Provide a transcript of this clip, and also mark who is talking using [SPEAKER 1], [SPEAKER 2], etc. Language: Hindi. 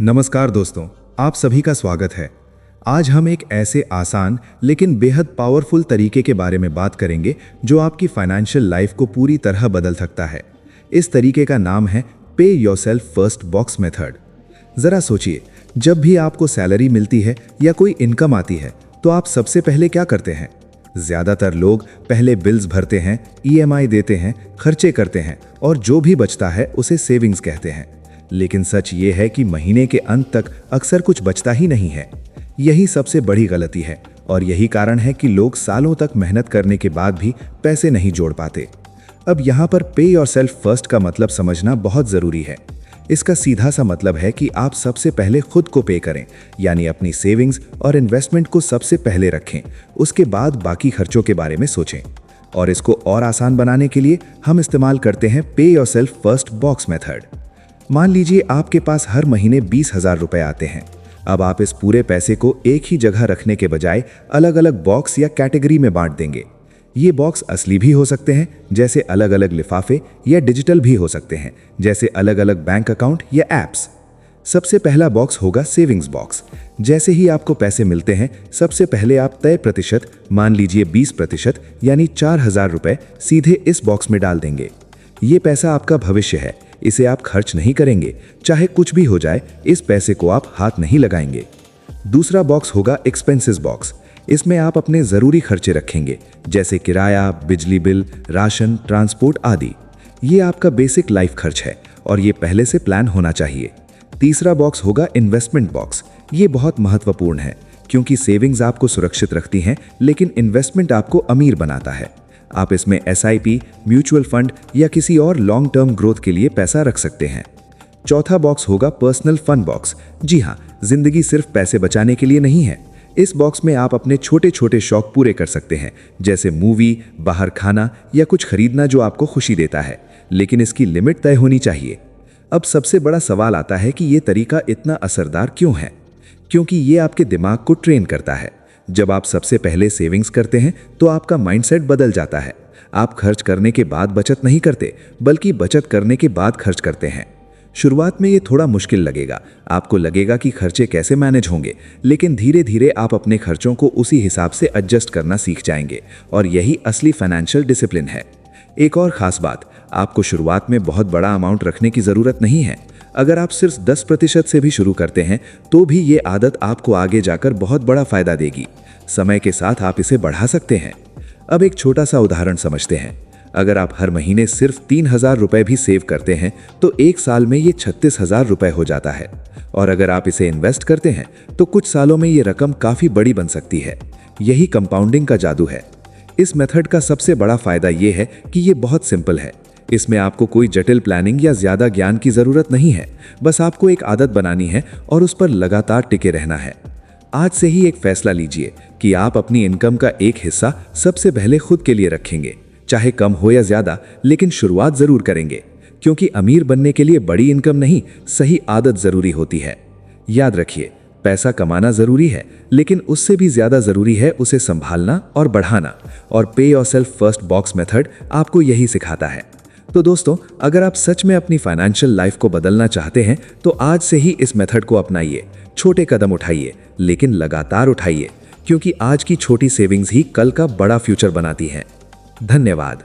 [SPEAKER 1] नमस्कार दोस्तों, आप सभी का स्वागत है। आज हम एक ऐसे आसान लेकिन बेहद पावरफुल तरीके के बारे में बात करेंगे जो आपकी फाइनेंशियल लाइफ को पूरी तरह बदल सकता है। इस तरीके का नाम है पे योरसेल्फ फर्स्ट बॉक्स मेथड। ज़रा सोचिए, जब भी आपको सैलरी मिलती है या कोई इनकम आती है तो आप सबसे पहले क्या करते हैं? ज़्यादातर लोग पहले बिल्स भरते हैं, ईएमआई देते हैं, खर्चे करते हैं और जो भी बचता है उसे सेविंग्स कहते हैं। लेकिन सच ये है कि महीने के अंत तक अक्सर कुछ बचता ही नहीं है। यही सबसे बड़ी गलती है और यही कारण है कि लोग सालों तक मेहनत करने के बाद भी पैसे नहीं जोड़ पाते। अब यहाँ पर पे योरसेल्फ फर्स्ट का मतलब समझना बहुत ज़रूरी है। इसका सीधा सा मतलब है कि आप सबसे पहले खुद को पे करें, यानी अपनी सेविंग्स और इन्वेस्टमेंट को सबसे पहले रखें। उसके बाद बाकी खर्चों के बारे में सोचें। और इसको और आसान बनाने के लिए हम इस्तेमाल करते हैं पे योरसेल्फ फर्स्ट बॉक्स मेथड। मान लीजिए आपके पास हर महीने 20,000 रुपए आते हैं। अब आप इस पूरे पैसे को एक ही जगह रखने के बजाय अलग अलग बॉक्स या कैटेगरी में बांट देंगे। ये बॉक्स असली भी हो सकते हैं, जैसे अलग अलग लिफाफे, या डिजिटल भी हो सकते हैं, जैसे अलग अलग बैंक अकाउंट या एप्स। सबसे पहला बॉक्स होगा सेविंग्स बॉक्स। जैसे ही आपको पैसे मिलते हैं, सबसे पहले आप तय प्रतिशत, मान लीजिए 20% यानी 4,000 रुपए सीधे इस बॉक्स में डाल देंगे। ये पैसा आपका भविष्य है, इसे आप खर्च नहीं करेंगे। चाहे कुछ भी हो जाए, इस पैसे को आप हाथ नहीं लगाएंगे। दूसरा बॉक्स होगा एक्सपेंसेस बॉक्स। इसमें आप अपने ज़रूरी खर्चे रखेंगे, जैसे किराया, बिजली बिल, राशन, ट्रांसपोर्ट आदि। ये आपका बेसिक लाइफ खर्च है और ये पहले से प्लान होना चाहिए। तीसरा बॉक्स होगा इन्वेस्टमेंट बॉक्स। ये बहुत महत्वपूर्ण है क्योंकि सेविंग्स आपको सुरक्षित रखती हैं, लेकिन इन्वेस्टमेंट आपको अमीर बनाता है। आप इसमें एसआईपी, म्यूचुअल फंड या किसी और लॉन्ग टर्म ग्रोथ के लिए पैसा रख सकते हैं। चौथा बॉक्स होगा पर्सनल फंड बॉक्स। जी हाँ, जिंदगी सिर्फ पैसे बचाने के लिए नहीं है। इस बॉक्स में आप अपने छोटे छोटे शौक पूरे कर सकते हैं, जैसे मूवी, बाहर खाना या कुछ खरीदना जो आपको खुशी देता है, लेकिन इसकी लिमिट तय होनी चाहिए। अब सबसे बड़ा सवाल आता है कि ये तरीका इतना असरदार क्यों है? क्योंकि ये आपके दिमाग को ट्रेन करता है। जब आप सबसे पहले सेविंग्स करते हैं तो आपका माइंडसेट बदल जाता है। आप खर्च करने के बाद बचत नहीं करते, बल्कि बचत करने के बाद खर्च करते हैं। शुरुआत में ये थोड़ा मुश्किल लगेगा, आपको लगेगा कि खर्चे कैसे मैनेज होंगे, लेकिन धीरे धीरे आप अपने खर्चों को उसी हिसाब से एडजस्ट करना सीख जाएंगे और यही असली फाइनेंशियल डिसिप्लिन है। एक और ख़ास बात, आपको शुरुआत में बहुत बड़ा अमाउंट रखने की ज़रूरत नहीं है। अगर आप सिर्फ 10% से भी शुरू करते हैं तो भी ये आदत आपको आगे जाकर बहुत बड़ा फायदा देगी। समय के साथ आप इसे बढ़ा सकते हैं। अब एक छोटा सा उदाहरण समझते हैं। अगर आप हर महीने सिर्फ 3,000 रुपए भी सेव करते हैं तो एक साल में ये 36,000 रुपए हो जाता है। और अगर आप इसे इन्वेस्ट करते हैं तो कुछ सालों में ये रकम काफ़ी बड़ी बन सकती है। यही कंपाउंडिंग का जादू है। इस मेथड का सबसे बड़ा फायदा ये है कि ये बहुत सिंपल है। इसमें आपको कोई जटिल प्लानिंग या ज़्यादा ज्ञान की ज़रूरत नहीं है। बस आपको एक आदत बनानी है और उस पर लगातार टिके रहना है। आज से ही एक फैसला लीजिए कि आप अपनी इनकम का एक हिस्सा सबसे पहले खुद के लिए रखेंगे, चाहे कम हो या ज़्यादा, लेकिन शुरुआत ज़रूर करेंगे। क्योंकि अमीर बनने के लिए बड़ी इनकम नहीं, सही आदत ज़रूरी होती है। याद रखिए, पैसा कमाना ज़रूरी है, लेकिन उससे भी ज़्यादा ज़रूरी है उसे संभालना और बढ़ाना। और पे योरसेल्फ फर्स्ट बॉक्स मेथड आपको यही सिखाता है। तो दोस्तों, अगर आप सच में अपनी फाइनेंशियल लाइफ को बदलना चाहते हैं तो आज से ही इस मेथड को अपनाइए। छोटे कदम उठाइए, लेकिन लगातार उठाइए, क्योंकि आज की छोटी सेविंग्स ही कल का बड़ा फ्यूचर बनाती हैं। धन्यवाद।